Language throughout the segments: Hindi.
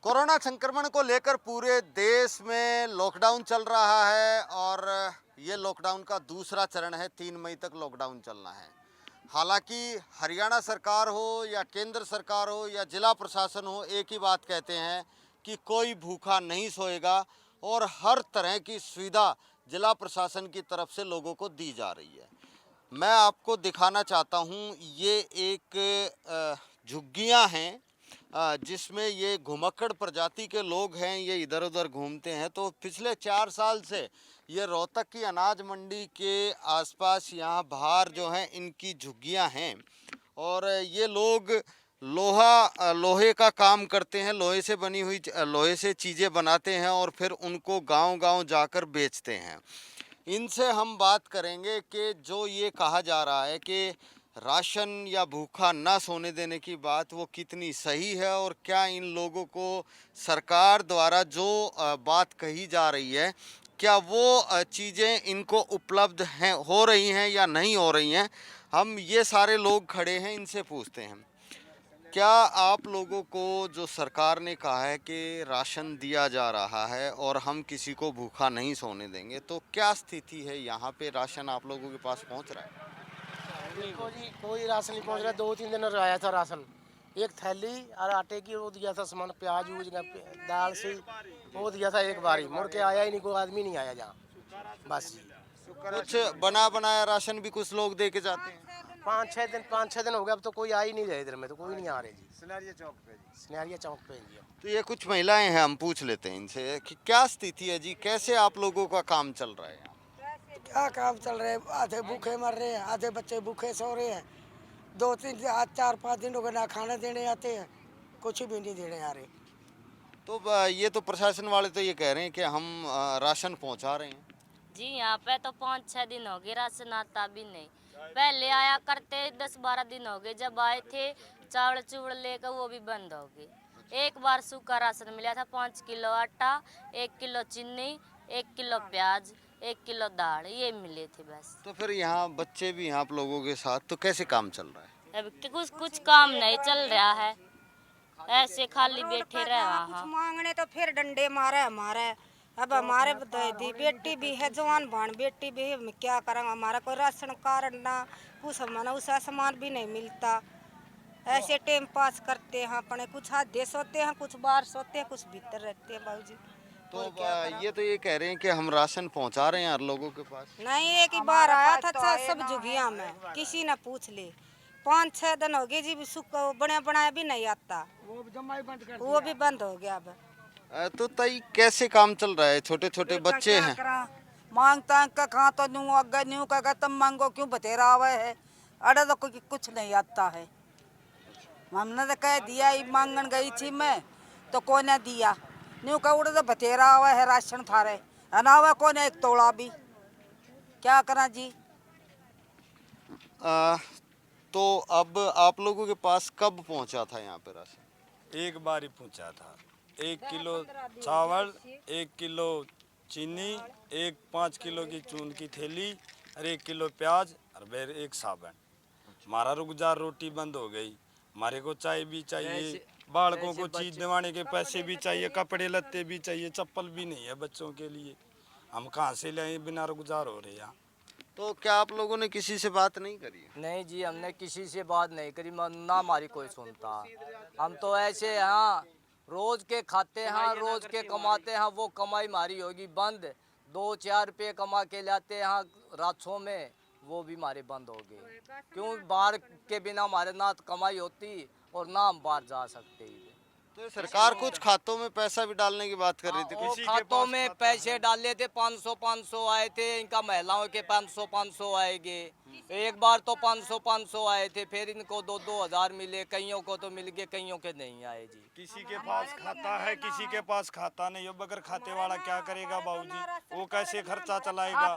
कोरोना संक्रमण को लेकर पूरे देश में लॉकडाउन चल रहा है और ये लॉकडाउन का दूसरा चरण है। 3 मई तक लॉकडाउन चलना है। हालांकि हरियाणा सरकार हो या केंद्र सरकार हो या जिला प्रशासन हो, एक ही बात कहते हैं कि कोई भूखा नहीं सोएगा और हर तरह की सुविधा जिला प्रशासन की तरफ से लोगों को दी जा रही है। मैं आपको दिखाना चाहता हूँ, ये एक झुग्गियाँ हैं जिसमें ये घुमक्कड़ प्रजाति के लोग हैं। ये इधर उधर घूमते हैं। तो पिछले 4 साल से ये रोहतक की अनाज मंडी के आसपास यहाँ बाहर जो हैं इनकी झुग्गियाँ हैं और ये लोग लोहे का काम करते हैं। लोहे से बनी हुई लोहे से चीज़ें बनाते हैं और फिर उनको गांव-गांव जाकर बेचते हैं। इनसे हम बात करेंगे कि जो ये कहा जा रहा है कि राशन या भूखा ना सोने देने की बात, वो कितनी सही है और क्या इन लोगों को सरकार द्वारा जो बात कही जा रही है, क्या वो चीज़ें इनको उपलब्ध हैं, हो रही हैं या नहीं हो रही हैं। हम ये सारे लोग खड़े हैं, इनसे पूछते हैं, क्या आप लोगों को जो सरकार ने कहा है कि राशन दिया जा रहा है और हम किसी को भूखा नहीं सोने देंगे, तो क्या स्थिति है यहाँ पे? राशन आप लोगों के पास पहुँच रहा है? देखो जी, कोई राशन नहीं पहुंच रहा। 2-3 दिन आया था राशन, एक थैली और आटे की वो दिया था, सामान प्याज ऊज दाल से वो दिया था एक बारी, मुड़ के आया ही नहीं, कोई आदमी नहीं आया जहाँ। बस जी, कुछ बना बनाया राशन भी कुछ लोग दे के जाते हैं। 5-6 दिन हो गए, अब तो कोई आ ही नहीं रहे इधर में, तो कोई नहीं आ रहे जी। सिनेरिया चौक पे जी। तो ये कुछ महिलाएं हैं, हम पूछ लेते हैं इनसे कि क्या स्थिति है जी, कैसे आप लोगों का काम चल रहा है यहाँ? क्या काम चल रहे हैं? आधे भूखे मर रहे हैं, आधे बच्चे भूखे सो रहे हैं। 2-3 आज 4-5 दिन हो गए ना खाना देने आते हैं, कुछ भी नहीं देने आ रहे। तो ये तो प्रशासन वाले तो ये कह रहे हैं कि हम राशन पहुंचा रहे हैं। जी यहाँ पे तो 5-6 दिन हो गए राशन आता भी नहीं। पहले आया करते 10-12 दिन हो गए, जब आए थे चावल चूवल लेकर वो भी बंद हो गए। एक बार सूखा राशन मिला था, 5 किलो आटा, 1 किलो चीनी, 1 किलो प्याज, 1 किलो दाल, ये मिले थे बस। तो फिर यहाँ बच्चे भी हैं आप लोगों के साथ, तो कैसे काम चल रहा है? अब कुछ काम नहीं चल रहा है, ऐसे खाली बैठे रहे वहाँ। मांगने तो फिर डंडे मारे हमारे। अब हमारे दी बेटी भी है, जवान भान बेटी भी है, हम क्या करेंगे? हमारा कोई राशन कार्ड ना कुछ, हमारा उसका सामान भी नहीं मिलता। ऐसे टाइम पास करते हैं अपने, कुछ आधे सोते हैं, कुछ बाहर सोते हैं, कुछ भीतर रहते हैं बाबूजी। तो ये तो ये कह रहे हैं कि हम राशन पहुंचा रहे हैं हर लोगों के पास। नहीं, एक ही बार आया था सब झुगिया में, किसी ने पूछ ले। 5-6 दिन हो गए जी, बने बनाया भी नहीं आता, वो भी बंद हो गया अब। तो तई कैसे काम चल रहा है? छोटे छोटे बच्चे हैं। मांग तांग का कहाँ तो न्यू अगर न्यू का तुम मांगो क्यों बतेरा हुआ है। अरे तो कुछ नहीं आता है। हमने तो कह दिया, मांगन गई थी मैं तो कोई ने दिया। न्यू का उड़े तो बतेरा हुआ है राशन थारे, अनावा कोई ने एक तोड़ा भी। क्या करा जी? तो अब आप लोगों के पास कब पहुंचा था यहाँ पे राशन? एक बार ही पहुंचा था। 1 किलो चावल, 1 किलो चीनी, 5 किलो की चून की थैली और 1 किलो प्याज और 1 साबुन। हमारा रुकजार रोटी बंद हो गई। हमारे को चाय भी चाहिए, बालकों को चीज दिवाने के पैसे भी चाहिए, कपड़े लत्ते भी चाहिए, चप्पल भी नहीं है बच्चों के लिए। हम कहाँ से लाएं? बिना रुकजार हो रहे हैं। तो क्या आप लोगों ने किसी से बात नहीं करी? नहीं जी, हमने किसी से बात नहीं करी, ना हमारी कोई सुनता। हम तो ऐसे यहाँ रोज के खाते हैं, रोज के कमाते हैं, वो कमाई हमारी होगी बंद। 2-4 रुपये कमा के लाते हैं रातों में, वो भी हमारे बंद हो गए। क्यों? बाहर के बिना हमारे ना कमाई होती और ना हम बाहर जा सकते। तो सरकार कुछ खातों में पैसा भी डालने की बात कर रही थी। वो खातों में पैसे डाले थे, 500-500 आए थे। इनका महिलाओं के 500-500 आएंगे। एक बार तो 500-500 आए थे, फिर इनको 2-2 हज़ार मिले। कईयों को तो मिल गए, कईयों के नहीं आए जी। किसी के पास खाता है, किसी के पास खाता नहीं। बगैर खाते वाला क्या करेगा बाबूजी? वो कैसे खर्चा चलाएगा?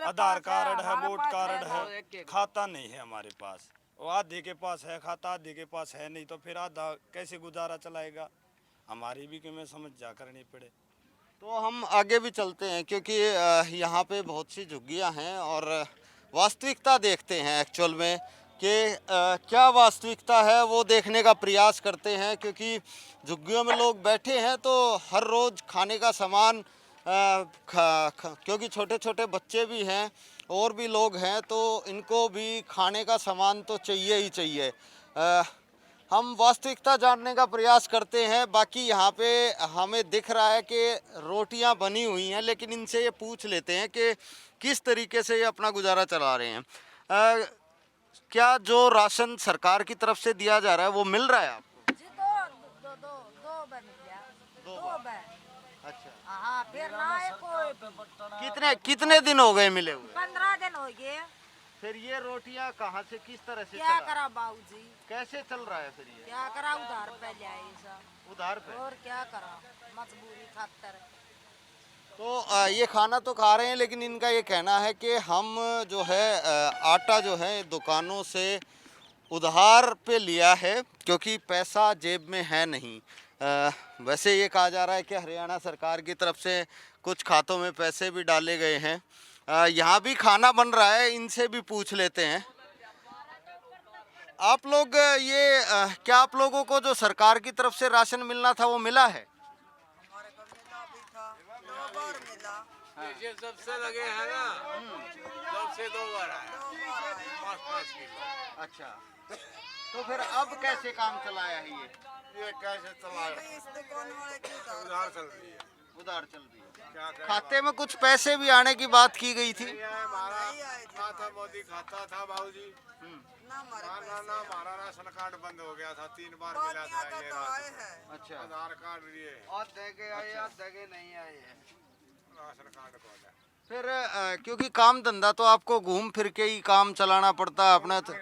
आधार कार्ड है, वोट कार्ड है, खाता नहीं है हमारे पास। वो आधे के पास है खाता, आधे के पास है नहीं, तो फिर आधा कैसे गुजारा चलाएगा? हमारी भी हमें समझ जा करनी पड़े। तो हम आगे भी चलते हैं क्योंकि यहाँ पे बहुत सी झुग्गियाँ हैं और वास्तविकता देखते हैं एक्चुअल में कि क्या वास्तविकता है वो देखने का प्रयास करते हैं, क्योंकि झुग्गियों में लोग बैठे हैं तो हर रोज़ खाने का सामान क्योंकि छोटे छोटे बच्चे भी हैं और भी लोग हैं तो इनको भी खाने का सामान तो चाहिए ही चाहिए। हम वास्तविकता जानने का प्रयास करते हैं। बाकी यहाँ पे हमें दिख रहा है कि रोटियाँ बनी हुई हैं, लेकिन इनसे ये पूछ लेते हैं कि किस तरीके से ये अपना गुजारा चला रहे हैं। क्या जो राशन सरकार की तरफ से दिया जा रहा है वो मिल रहा है आपको? जी दो बार मिल गया, दो बार। अच्छा, हाँ फिर ना है कोई कितने दिन हो गए मिले हुए? 15 दिन हो गए। फिर ये रोटियां कहाँ से किस तरह से क्या चला? करा बाबूजी, कैसे चल रहा है फिर ये? क्या करा, उधार पे ले आए सब, उधार पे? और क्या करा, मजबूरी खातर। तो ये खाना तो खा रहे हैं, लेकिन इनका ये कहना है कि हम जो है आटा जो है दुकानों से उधार पे लिया है क्योंकि पैसा जेब में है नहीं। वैसे ये कहा जा रहा है कि हरियाणा सरकार की तरफ से कुछ खातों में पैसे भी डाले गए हैं। यहाँ भी खाना बन रहा है, इनसे भी पूछ लेते हैं। आप लोग ये क्या आप लोगों को जो सरकार की तरफ से राशन मिलना था वो मिला है? हमारे को मिला भी था, 2 बार मिला। ये सबसे लगे हैं ना, सबसे 2 बार आया, 5-5 किलो। अच्छा, तो फिर अब कैसे काम चलाया है ये कैसे चला इस दुकान वाले की उधार चल रही है। उधार चल रही है? क्या करें? खाते में कुछ पैसे भी आने की बात की गई थी। ना था मोदी खाता था बाबूजी, ना हमारे ना हमारा राशन कार्ड बंद हो गया था, 3 बार बहुत मिला ज्यादा था ये तो आए राशन। हैं। अच्छा, आधार कार्ड लिए और देगे आए और देगे नहीं आए हैं। राशन कार्ड को है। फिर क्योंकि काम धंधा तो आपको घूम फिर के ही काम चलाना पड़ता है अपना, तो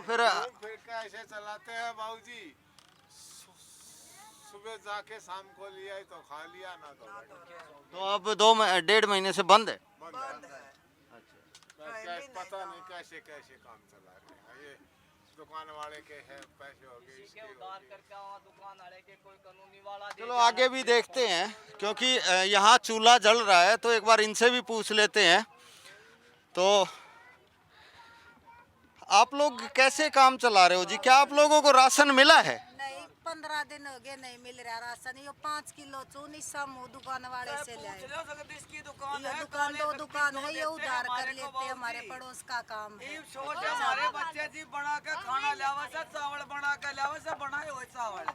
फिर फिर क्या ऐसे चलाते हैं बाबूजी, सुबह जाके शाम को लिया तो खा लिया, ना तो अब 1.5 महीने से बंद है। बंद है। पता नहीं कैसे कैसे काम चला रहे हैं ये दुकान वाले के हैं, पैसे हो गए इसके उधार करके दुकान वाले के कोई कानूनी वाला चलो आगे भी देखते हैं, क्योंकि यहाँ चूल्हा जल रहा है तो एक बार इनसे भी पूछ लेते हैं। तो आप लोग कैसे काम चला रहे हो जी? क्या आप लोगों को राशन मिला है? नहीं, 15 दिन हो गए नहीं मिल रहा राशन। ये 5 किलो चूनी समूह दुकान वाले से ले आए। ये दुकान 2 दुकान है, ये उधार कर लेते हैं, हमारे पड़ोस का काम है। सोच हमारे बच्चे जी बना के खाना लावा से, चावल बना के लावा से, बनाए हुए चावल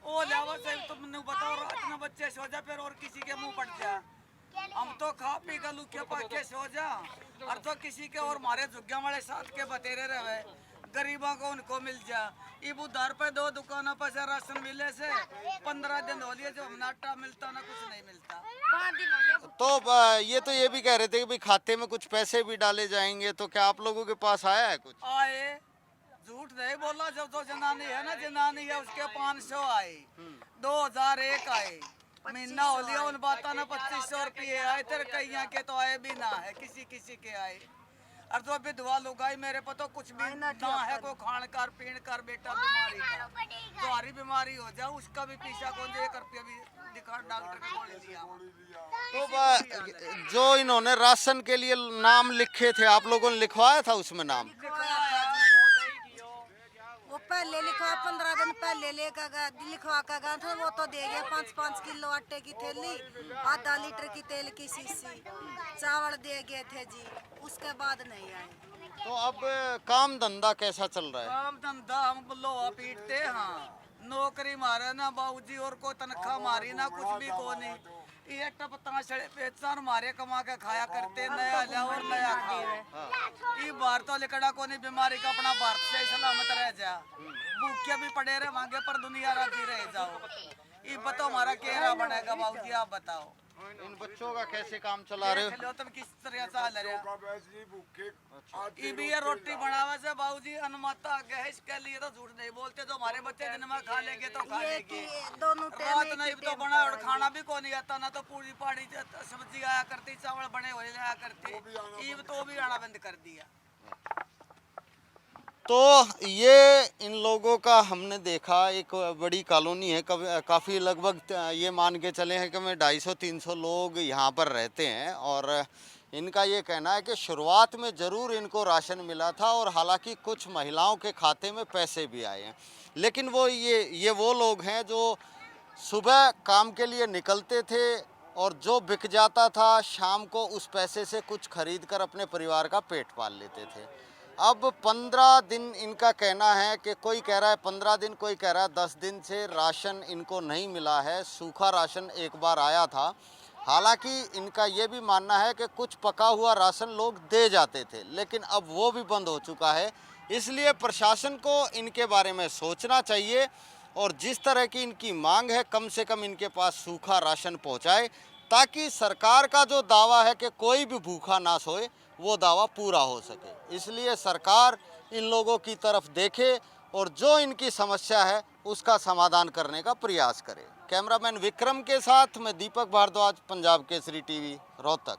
वो लावा से। तुमने बताओ रात में बच्चे सो जा फिर और किसी के मुंह पड़ जा। हम तो खा पी कर लुके पाके सो जा, और तो किसी के और मारे झुग्गिया वाले साथ के बतेरे रहे, गरीबों को उनको मिल जा। इब उधार पे 2 दुकानों पर से राशन मिले से 15 दिन हो लिए, जो हमने आटा मिलता ना कुछ नहीं मिलता। 5 दिन हो गए। तो ये भी कह रहे थे कि भाई खाते में कुछ पैसे भी डाले जाएंगे, तो क्या आप लोगों के पास आया है कुछ? आए, झूठ नहीं बोला। जब तो जनानी है ना, जनानी है उसके 500 आए, 2001 आए, महीना हो लिया उन बात ना 2500 रुपये आए। तेरे कईया के तो आए भी ना है, किसी किसी के आए। और तो अभी दुआ लुगाई मेरे पर तो कुछ भी ना है, कोई खान कर पीण कर बेटा बीमारी का, तुम्हारी बीमारी हो जाए उसका भी पीछा कौन 1 रुपया भी दिखा डॉक्टर के गोली दिया। तो जो इन्होंने राशन के लिए नाम लिखे थे, आप लोगों ने लिखवाया था उसमें नाम? वो पहले लिखवा 15 दिन पहले लिखवा कर गया था, वो तो दे गया 5-5 किलो आटे की थैली, आधा लीटर की तेल की शीशी, चावल दे गए थे जी। उसके बाद नहीं आए। तो अब काम धंधा कैसा चल रहा है? काम धंधा हम लोहा पीटते हाँ, नौकरी मारे ना बाबूजी, और कोई तनख्वाह मारी ना, कुछ भी को नहीं। ये टप ताशड़े बेचार मारे कमा के खाया करते, नया लिया और नया खाओ। ये बाहर तो लिकड़ा को नहीं, बीमारी का अपना भारत से ही सलामत रह जा, भूखे भी पड़े रहे मांगे पर दुनिया राजी रह जाओ। ये बताओ हमारा क्या बनेगा बाबूजी, आप बताओ। इन बच्चों का कैसे काम चला रहे हो? तुम किस तरह से हाल रहा? ये भी ये रोटी बनावे से बाबूजी अनुमाता गैस के लिए तो झूठ नहीं बोलते, जो हमारे बच्चे दिन में खा लेंगे तो खा लेंगे, दोनों रात नहीं तो बना और खाना भी को नहीं आता ना, तो पूरी पानी सब्जी आया करती, चावल बने हुए आया करते, ईब तो भी आना बंद कर दिया। तो ये इन लोगों का हमने देखा, एक बड़ी कॉलोनी है, काफ़ी लगभग ये मान के चले हैं कि मैं 250-300 लोग यहाँ पर रहते हैं, और इनका ये कहना है कि शुरुआत में ज़रूर इनको राशन मिला था और हालांकि कुछ महिलाओं के खाते में पैसे भी आए हैं, लेकिन वो लोग हैं जो सुबह काम के लिए निकलते थे और जो बिक जाता था शाम को उस पैसे से कुछ खरीद कर अपने परिवार का पेट पाल लेते थे। अब 15 दिन इनका कहना है कि कोई कह रहा है 15 दिन, कोई कह रहा है 10 दिन से राशन इनको नहीं मिला है। सूखा राशन एक बार आया था, हालांकि इनका ये भी मानना है कि कुछ पका हुआ राशन लोग दे जाते थे, लेकिन अब वो भी बंद हो चुका है। इसलिए प्रशासन को इनके बारे में सोचना चाहिए और जिस तरह की इनकी मांग है कम से कम इनके पास सूखा राशन पहुंचाए, ताकि सरकार का जो दावा है कि कोई भी भूखा ना सोए वो दावा पूरा हो सके। इसलिए सरकार इन लोगों की तरफ देखे और जो इनकी समस्या है उसका समाधान करने का प्रयास करे। कैमरामैन विक्रम के साथ मैं दीपक भारद्वाज, पंजाब केसरी टीवी, रोहतक।